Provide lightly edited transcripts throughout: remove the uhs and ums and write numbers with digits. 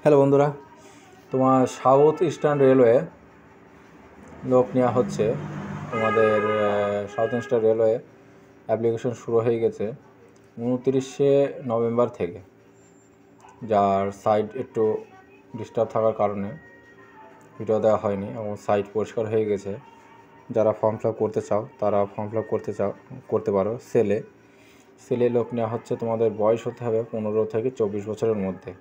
Hello বন্ধুরা, তোমার south eastern railway লোক নেওয়া হচ্ছে। তোমাদের সাউথ ইস্টার্ন রেলওয়ে অ্যাপ্লিকেশন শুরু হয়ে গেছে 29 নভেম্বর থেকে, যার সাইট একটু ডিস্টার্ব থাকার কারণে ভিডিও দেওয়া হয়নি এবং সাইট পরিষ্কার হয়ে গেছে। যারা ফর্ম ফিল আপ করতে চাও তারা ফর্ম ফিল আপ করতে পারো। সেলে লোক নেওয়া হচ্ছে। তোমাদের বয়স হতে হবে 15 থেকে 24 বছরের মধ্যে।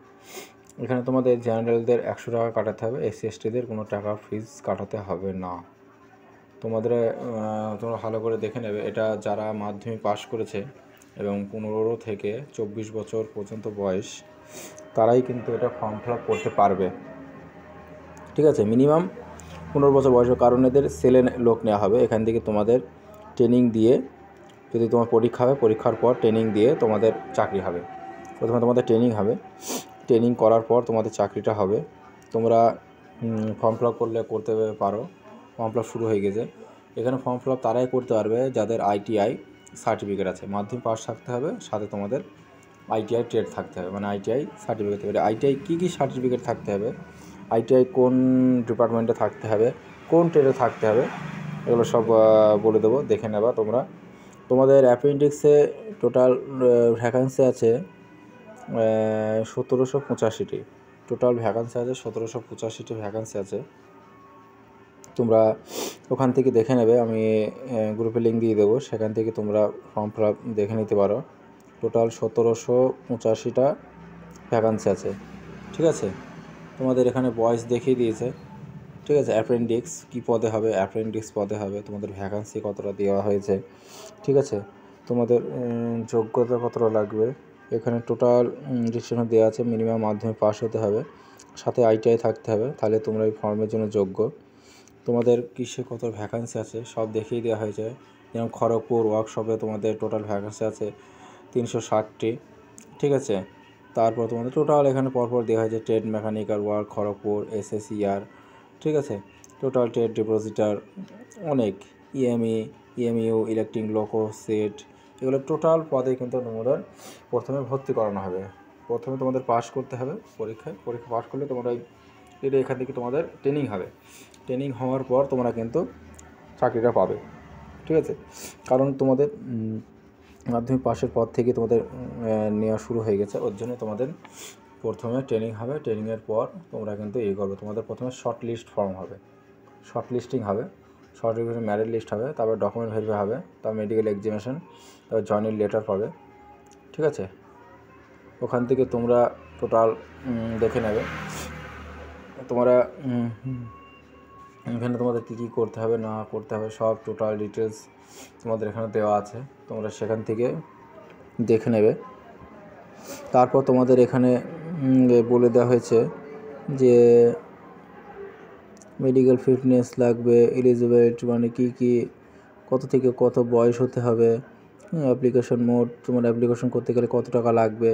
এখানে তোমাদের জেনারেলদের 100 টাকা কাটাতে হবে, এসসি এসটিদের কোনো টাকা ফিজ কাটাতে হবে না। তোমরা ভালো করে দেখে নেবে, এটা যারা মাধ্যমিক পাশ করেছে এবং 15 থেকে 24 বছর পর্যন্ত বয়স, তারাই কিন্তু এটা ফর্ম ফিল আপ করতে পারবে। ঠিক আছে, মিনিমাম 15 বছর বয়সের কারণ এদের সেলে লোক নেওয়া হবে। এখান থেকে তোমাদের ট্রেনিং দিয়ে, যদি তোমার পরীক্ষা হবে, পরীক্ষার পর ট্রেনিং দিয়ে তোমাদের চাকরি হবে। প্রথমে তোমাদের ট্রেনিং হবে, ট্রেনিং করার পর তোমাদের চাকরিটা হবে। তোমরা ফর্ম ফিল আপ করতে পারো। ফর্ম ফিল আপ শুরু হয়ে গেছে। এখানে ফর্ম ফিল আপ তারাই করতে পারবে যাদের আইটিআই সার্টিফিকেট আছে। মাধ্যমিক পাস থাকতে হবে, সাথে তোমাদের আইটিআই ট্রেড থাকতে হবে, মানে আইটিআই সার্টিফিকেট থাকতে হবে। আইটিআই কী সার্টিফিকেট থাকতে হবে, আইটিআই কোন ডিপার্টমেন্টে থাকতে হবে, কোন ট্রেডে থাকতে হবে, এগুলো সব বলে দেবো, দেখে নেবা তোমরা। তোমাদের অ্যাপেন্ডিক্সে টোটাল ভ্যাকান্সি আছে 1785টি। টোটাল ভ্যাকান্সি আছে 1785টি ভ্যাকান্সি আছে। তোমরা ওখান থেকে দেখে নেবে, আমি গ্রুপে লিঙ্ক দিয়ে দেবো, সেখান থেকে তোমরা ফর্ম ফিল আপ দেখে নিতে পারো। টোটাল 1785টা ভ্যাকান্সি আছে। ঠিক আছে, তোমাদের এখানে বয়স দেখিয়ে দিয়েছে। ঠিক আছে, অ্যাপ্রেন্ডিক্স কী পদে হবে, অ্যাপ্রেন্ডিক্স পদে হবে, তোমাদের ভ্যাকান্সি কতটা দেওয়া হয়েছে। ঠিক আছে, তোমাদের যোগ্যতা কতটা লাগবে, এখানে টোটাল ডিসিশন দেওয়া আছে। মিনিমাম মাধ্যমিক পাস হতে হবে, সাথে আইটিআই থাকতে হবে, তাহলে তোমরা এই ফর্মের জন্য যোগ্য। তোমাদের কিসে কত ভ্যাকান্সি আছে সব দেখিয়ে দেওয়া হয়েছে। যেমন খড়গপুর ওয়ার্কশপে তোমাদের টোটাল ভ্যাকান্সি আছে 360টি। ঠিক আছে, তারপর তোমাদের টোটাল এখানে পরপর দেওয়া হয়েছে ট্রেড মেকানিক্যাল ওয়ার্ক খড়গপুর, এসএসইআর। ঠিক আছে, টোটাল ট্রেড ডিপোজিটার, অনেক ইএমইউ, ইলেকট্রিক লোকো সেট, এগুলো টোটাল পদে কিন্তু তোমাদের প্রথমে ভর্তি করানো হবে। প্রথমে তোমাদের পাস করতে হবে পরীক্ষা পাস করলে তোমরা এখান থেকে তোমাদের ট্রেনিং হবে। ট্রেনিং হওয়ার পর তোমরা কিন্তু চাকরিটা পাবে। ঠিক আছে, কারণ তোমাদের মাধ্যমিক পাশের পর থেকে তোমাদের নেওয়া শুরু হয়ে গেছে, ওর জন্য তোমাদের প্রথমে ট্রেনিং হবে। ট্রেনিংয়ের পর তোমরা কিন্তু করবে। তোমাদের প্রথমে শর্ট লিস্ট ফর্ম হবে, শর্ট লিস্টিং হবে, শর্ট লিস্টে ম্যারিট লিস্ট হবে, তারপর ডকুমেন্ট ভেরিফাই হবে, তারপর মেডিকেল এক্সামিনেশন, তারপর জয়েনিং লেটার পাবে। ঠিক আছে, ওখান থেকে তোমরা টোটাল দেখে নেবে। তোমরা এখানে তোমাদের কী করতে হবে না করতে হবে সব টোটাল ডিটেলস তোমাদের এখানে দেওয়া আছে, তোমরা সেখান থেকে দেখে নেবে। তারপর তোমাদের এখানে বলে দেওয়া হয়েছে যে মেডিকেল ফিটনেস লাগবে, এলিজিবেল মানে কী কত থেকে কত বয়স হতে হবে, অ্যাপ্লিকেশন মোড, তোমার অ্যাপ্লিকেশন করতে গেলে কত টাকা লাগবে।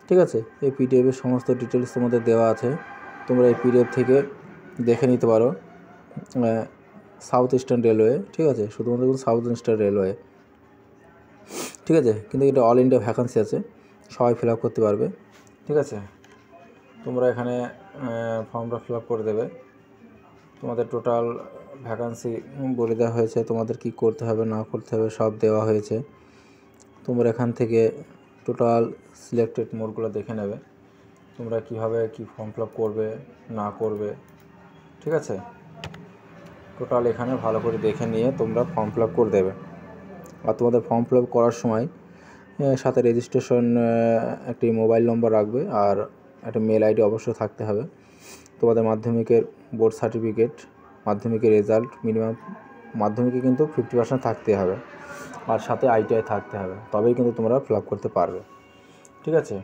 ঠিক আছে, এই পিডিএফের সমস্ত ডিটেলস তোমাদের দেওয়া আছে, তোমরা এই পিডিএফ থেকে দেখে নিতে পারো। সাউথ ইস্টার্ন রেলওয়ে, ঠিক আছে, শুধুমাত্র কিন্তু সাউথ ইস্টার্ন রেলওয়ে। ঠিক আছে, কিন্তু এটা অল ইন্ডিয়া ভ্যাকান্সি আছে, সবাই ফিল আপ করতে পারবে। ঠিক আছে, তোমরা এখানে ফর্মটা ফিল আপ করে দেবে। তোমাদের টোটাল ভ্যাকান্সি বলে দেওয়া হয়েছে, তোমাদের কি করতে হবে না করতে হবে সব দেওয়া হয়েছে। তোমরা এখান থেকে টোটাল সিলেক্টেড মোডগুলো দেখে নেবে, তোমরা কীভাবে কি ফর্ম ফিল আপ করবে না করবে। ঠিক আছে, টোটাল এখানে ভালো করে দেখে নিয়ে তোমরা ফর্ম ফিল আপ করে দেবে। আর তোমাদের ফর্ম ফিল আপ করার সময় সাথে রেজিস্ট্রেশন একটি মোবাইল নম্বর রাখবে, আর একটা মেল আইডি অবশ্যই থাকতে হবে। তোমাদের মাধ্যমিকের বোর্ড সার্টিফিকেট, মাধ্যমিকের রেজাল্ট, মিনিমাম মাধ্যমিকে কিন্তু 50% থাকতে হবে, আর সাথে আইটিআই থাকতে হবে, তবেই কিন্তু তোমরা ফিল আপ করতে পারবে। ঠিক আছে,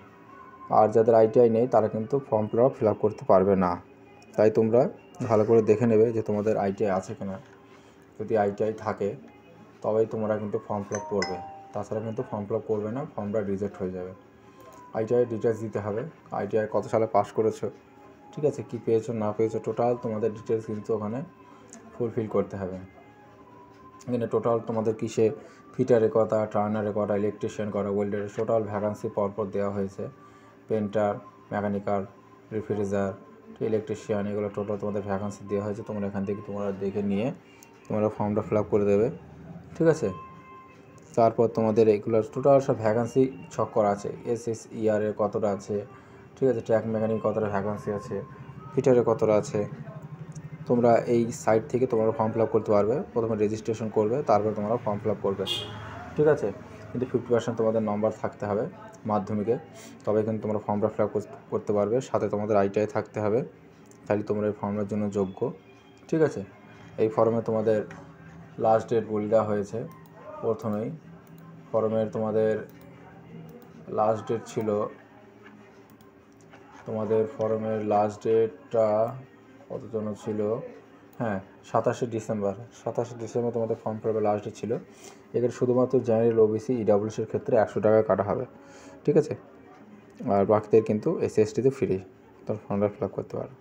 আর যাদের আইটিআই নেই তারা কিন্তু ফর্ম ফিল আপ করতে পারবে না। তাই তোমরা ভালো করে দেখে নেবে যে তোমাদের আইটিআই আছে কিনা। যদি আইটিআই থাকে তবেই তোমরা কিন্তু ফর্ম ফিল আপ করবে, তাছাড়া কিন্তু ফর্ম ফিল আপ করবে না, ফর্মটা রিজেক্ট হয়ে যাবে। আইটিআই ডিটেলস দিতে হবে, আইটিআই কত সালে পাস করেছো, ঠিক আছে, কী পেয়েছো না পেয়েছো, টোটাল তোমাদের ডিটেলস কিন্তু ওখানে ফুলফিল করতে হবে। এখানে টোটাল তোমাদের কিসে ফিটারে কটা, টার্নারে কটা, ইলেকট্রিশিয়ান কটা, ওয়েল্ডারের টোটাল ভ্যাকান্সি পরপর দেওয়া হয়েছে। পেন্টার, মেকানিক্যাল, রেফ্রিজারেটর, ইলেকট্রিশিয়ান, এগুলো টোটাল তোমাদের ভ্যাকান্সি দেওয়া হয়েছে। তোমরা এখান থেকে তোমরা দেখে নিয়ে তোমরা ফর্মটা ফিল আপ করে দেবে, ঠিক আছে। তারপর তোমাদের এগুলো টোটাল সব ভ্যাকান্সি ছক করা আছে। SSER কতটা আছে, ঠিক আছে, ট্র্যাক মেকানিক কতটা ভ্যাকান্সি আছে, ফিটারে কতটা আছে। তোমরা এই সাইট থেকে তোমরা ফর্ম ফিল আপ করতে পারবে। প্রথমে রেজিস্ট্রেশন করবে, তারপর তোমরা ফর্ম ফিল আপ করবে, ঠিক আছে। কিন্তু 50% তোমাদের নম্বর থাকতে হবে মাধ্যমিকে, তবে কিন্তু তোমরা ফর্মটা ফিল আপ করতে পারবে। সাথে তোমাদের ITI থাকতে হবে, তাহলে তোমরা এই ফর্মের জন্য যোগ্য, ঠিক আছে। এই ফর্মে তোমাদের লাস্ট ডেট বলে দেওয়া হয়েছে। প্রথমেই ফর্মের তোমাদের লাস্ট ডেট ছিল, তোমাদের ফর্মের লাস্ট ডেটটা কত জন ছিল, হ্যাঁ 27শে ডিসেম্বর তোমাদের ফর্ম ফিল আপের লাস্ট ডেট ছিল। এখানে শুধুমাত্র জেনারেল, OBC, EWSের ক্ষেত্রে 100 টাকা কাটা হবে, ঠিক আছে। আর বাকিদের কিন্তু SC ST তে ফ্রি, তোমরা ফর্মটা ফিল আপ করতে পারো।